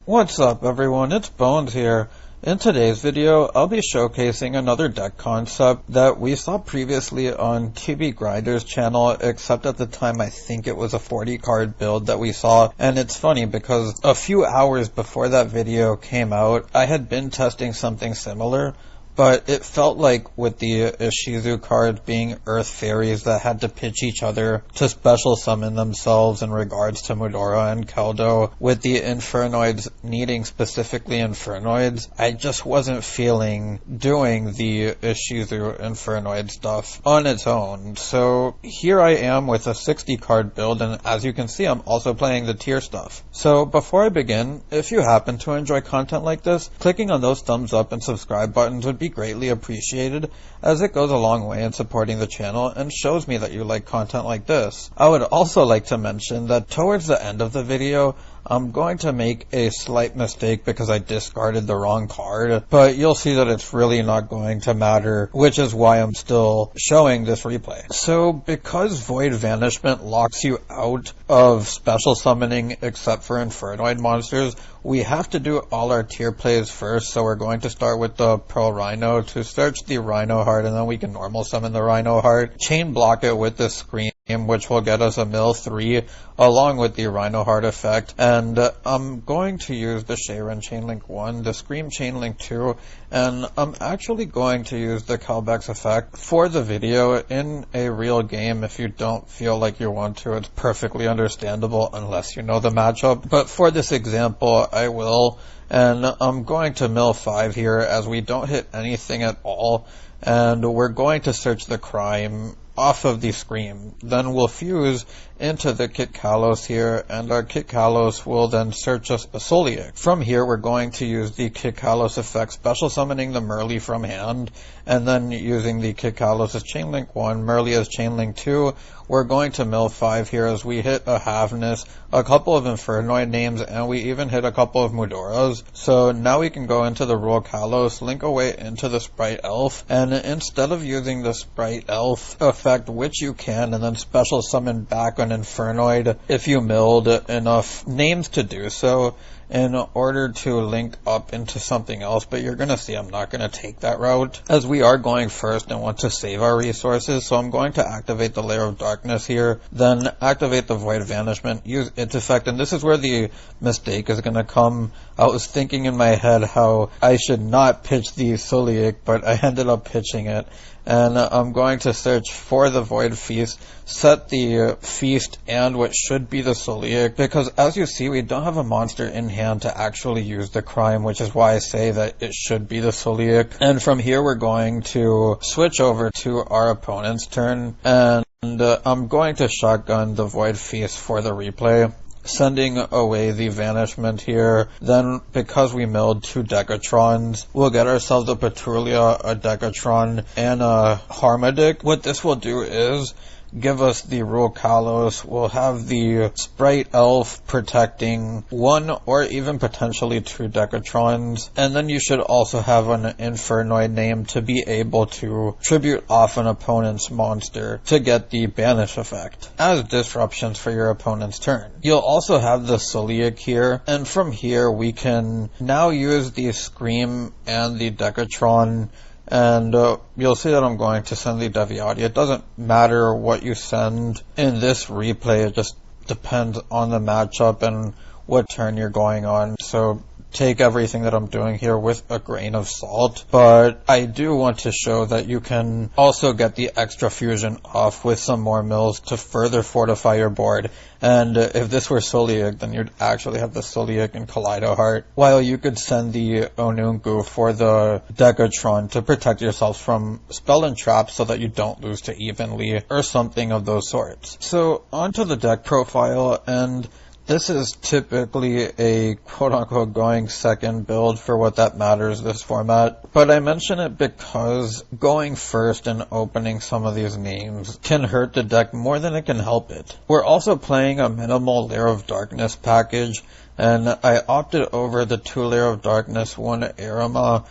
What's up everyone, it's Bones here. In today's video, I'll be showcasing another deck concept that we saw previously on TB Grinder's channel, except at the time I think it was a 40 card build that we saw. And it's funny because a few hours before that video came out, I had been testing something similar. But it felt like with the Ishizu cards being Earth Fairies that had to pitch each other to special summon themselves in regards to Mudora and Keldo, with the Infernoids needing specifically Infernoids, I just wasn't feeling doing the Ishizu Infernoid stuff on its own. So here I am with a 60 card build, and as you can see I'm also playing the tier stuff. So before I begin, if you happen to enjoy content like this, clicking on those thumbs up and subscribe buttons would be greatly appreciated, as it goes a long way in supporting the channel and shows me that you like content like this. I would also like to mention that towards the end of the video, I'm going to make a slight mistake because I discarded the wrong card, but you'll see that it's really not going to matter, which is why I'm still showing this replay. So because Void Vanishment locks you out of special summoning except for Infernoid monsters, we have to do all our tier plays first, so we're going to start with the Pearl Rhino to search the Rhino Heart, and then we can normal summon the Rhino Heart, chain block it with the Scream, which will get us a mill 3 along with the Rhino Heart effect, and I'm going to use the Sharon Chainlink 1, the Scream Chainlink 2, and I'm actually going to use the Kelbeck's effect for the video. In a real game, if you don't feel like you want to, it's perfectly understandable unless you know the matchup, but for this example I will, and I'm going to mill 5 here as we don't hit anything at all, and we're going to search the Crime off of the Scream. Then we'll fuse into the Kit Kalos here, and our Kit Kalos will then search us a Solic. From here we're going to use the Kit Kalos effect, special summoning the Merly from hand, and then using the Kit Kalos as Chainlink 1, Merly as Chainlink 2, we're going to mill 5 here as we hit a Havness, a couple of Infernoid names, and we even hit a couple of Mudoras. So now we can go into the Rule Kalos, link away into the Sprite Elf, and instead of using the Sprite Elf effect, which you can, and then special summon back an Infernoid if you milled enough names to do so, in order to link up into something else, but you're going to see I'm not going to take that route, as we are going first and want to save our resources. So I'm going to activate the Layer of Darkness here, then activate the Void Vanishment, use its effect, and this is where the mistake is going to come. I was thinking in my head how I should not pitch the Solic, but I ended up pitching it. And I'm going to search for the Void Feast, set the Feast and what should be the Solic, because as you see we don't have a monster in hand to actually use the Crime, which is why I say that it should be the Solic. And from here we're going to switch over to our opponent's turn, and I'm going to shotgun the Void Feast for the replay, sending away the Vanishment here. Then because we milled 2 Decatrons, we'll get ourselves a Petrulia, a Decatron, and a Harmadic. What this will do is give us the Rule Kalos, we'll have the Sprite Elf protecting 1 or even potentially 2 Decatrons, and then you should also have an Infernoid name to be able to tribute off an opponent's monster to get the Banish effect as disruptions for your opponent's turn. You'll also have the Solic here, and from here we can now use the Scream and the Decatron. And you'll see that I'm going to send the Deviati. It doesn't matter what you send in this replay, it just depends on the matchup and what turn you're going on. So take everything that I'm doing here with a grain of salt, but I do want to show that you can also get the extra fusion off with some more mills to further fortify your board. And if this were Solic, then you'd actually have the Solic and Kaleido Heart, while you could send the Onungu for the Decatron to protect yourself from spell and traps so that you don't lose to evenly or something of those sorts. So onto the deck profile, and this is typically a quote-unquote going second build for what that matters this format, but I mention it because going first and opening some of these names can hurt the deck more than it can help it. We're also playing a minimal Layer of Darkness package, and I opted over the 2 Layer of Darkness, 1 Arima,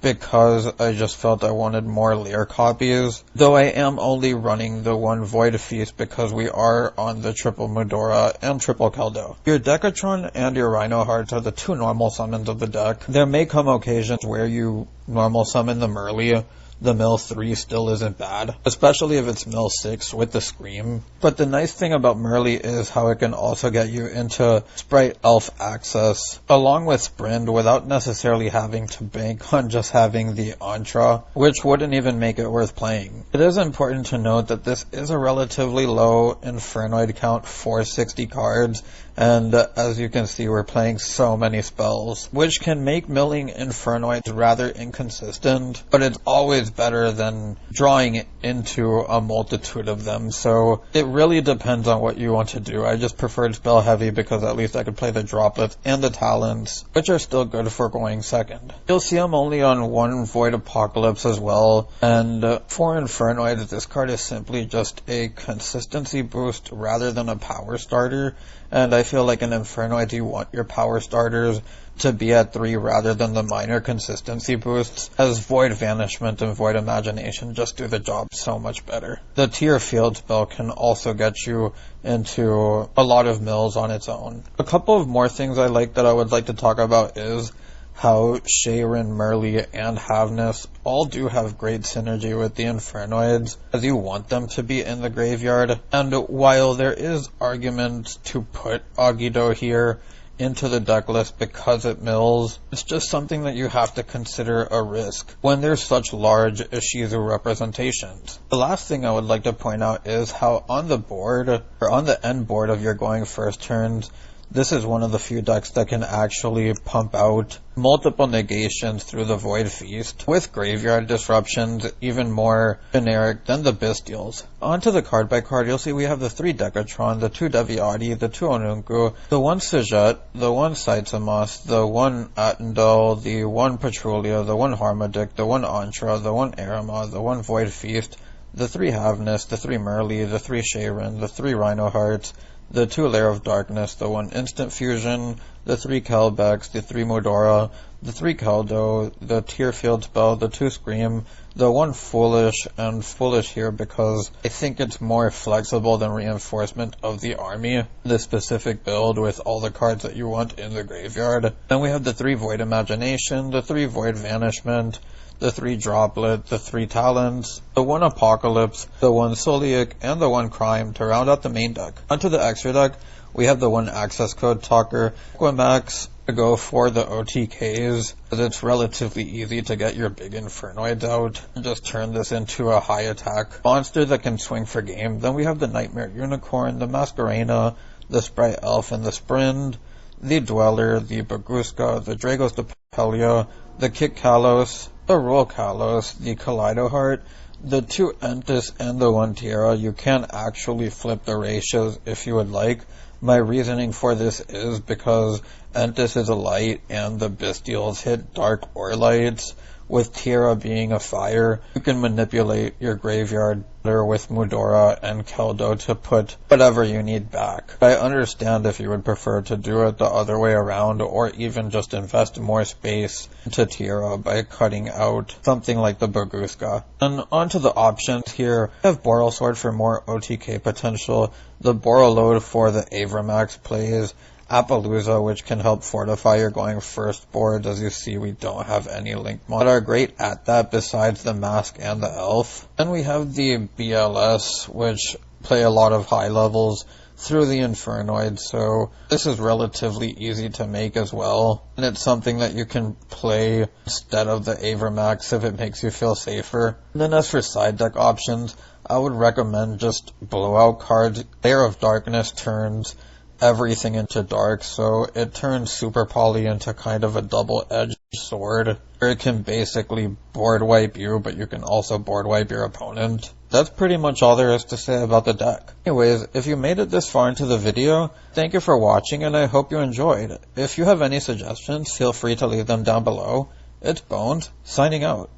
because I just felt I wanted more layer copies, though I am only running the one Void Feast because we are on the triple Mudora and triple Keldo. Your Decatron and your Rhino Hearts are the two normal summons of the deck. There may come occasions where you normal summon the Merly. The mill 3 still isn't bad, especially if it's mill 6 with the Scream. But the nice thing about Merly is how it can also get you into Sprite Elf access, along with Sprint, without necessarily having to bank on just having the Antra, which wouldn't even make it worth playing. It is important to note that this is a relatively low Infernoid count, 460 cards, and as you can see, we're playing so many spells, which can make milling Infernoids rather inconsistent, but it's always better than drawing into a multitude of them, so it really depends on what you want to do. I just preferred spell heavy because at least I could play the droplets and the talents, which are still good for going second. You'll see I'm only on one Void Apocalypse as well, and for Infernoids, this card is simply just a consistency boost rather than a power starter, and I feel like in Infernoid you want your power starters to be at 3 rather than the minor consistency boosts, as Void Vanishment and Void Imagination just do the job so much better. The Tier Field spell can also get you into a lot of mills on its own. A couple of more things I like that I would like to talk about is how Sharon, Merly, and Havness all do have great synergy with the Infernoids, as you want them to be in the graveyard. And while there is argument to put Agido here into the deck list because it mills, it's just something that you have to consider a risk when there's such large Ishizu representations. The last thing I would like to point out is how on the board, or on the end board of your going first turns, this is one of the few decks that can actually pump out multiple negations through the Void Feast, with graveyard disruptions even more generic than the Bestials. Onto the card by card, you'll see we have the 3 Decatron, the 2 Deviati, the 2 Onunku, the 1 Sejat, the 1 Saitsamas, the 1 Attendel, the 1 Patrulia, the 1 Harmodic, the 1 Antra, the 1 Arima, the 1 Void Feast, the 3 Havness, the 3 Merly, the 3 Sharon, the 3 Rhino Hearts, the 2 Lair of Darkness, the 1 Instant Fusion, the 3 Kelbex, the 3 Mudora, the 3 Keldo, the Tier Field spell, the 2 Scream, the 1 Foolish, and Foolish here because I think it's more flexible than Reinforcement of the army, the specific build with all the cards that you want in the graveyard. Then we have the 3 Void Imagination, the 3 Void Vanishment, the 3 Droplet, the 3 Talents, the 1 Apocalypse, the 1 Solic, and the 1 Crime to round out the main deck. Onto the extra deck, we have the 1 Access Code Talker, Equimax, to go for the OTKs, because it's relatively easy to get your big Infernoids out and just turn this into a high attack monster that can swing for game. Then we have the Nightmare Unicorn, the Masquerena, the Sprite Elf, and the Sprint, the Dweller, the Baguska, the Dragos de Pelia, the Kick Kalos, the Roll Kalos, the Kaleido Heart, the 2 Entis, and the 1 Tiara. You can actually flip the ratios if you would like. My reasoning for this is because Entis is a light and the Bestials hit dark or lights. With Tiara being a fire, you can manipulate your graveyard better with Mudora and Keldo to put whatever you need back. I understand if you would prefer to do it the other way around, or even just invest more space into Tiara by cutting out something like the Baguska. And onto the options here, I have Boral Sword for more OTK potential, the Borreload for the Avramax plays, Appaloosa, which can help fortify your going first board. As you see, we don't have any link mods that are great at that besides the Mask and the Elf. Then we have the BLS, which play a lot of high levels through the Infernoid, so this is relatively easy to make as well. And it's something that you can play instead of the Avramax if it makes you feel safer. And then as for side deck options, I would recommend just blowout cards. Lair of Darkness turns everything into dark, so it turns Super Poly into kind of a double-edged sword, where it can basically board wipe you, but you can also board wipe your opponent. That's pretty much all there is to say about the deck. Anyways, if you made it this far into the video, thank you for watching and I hope you enjoyed. If you have any suggestions, feel free to leave them down below. It's Bones, signing out.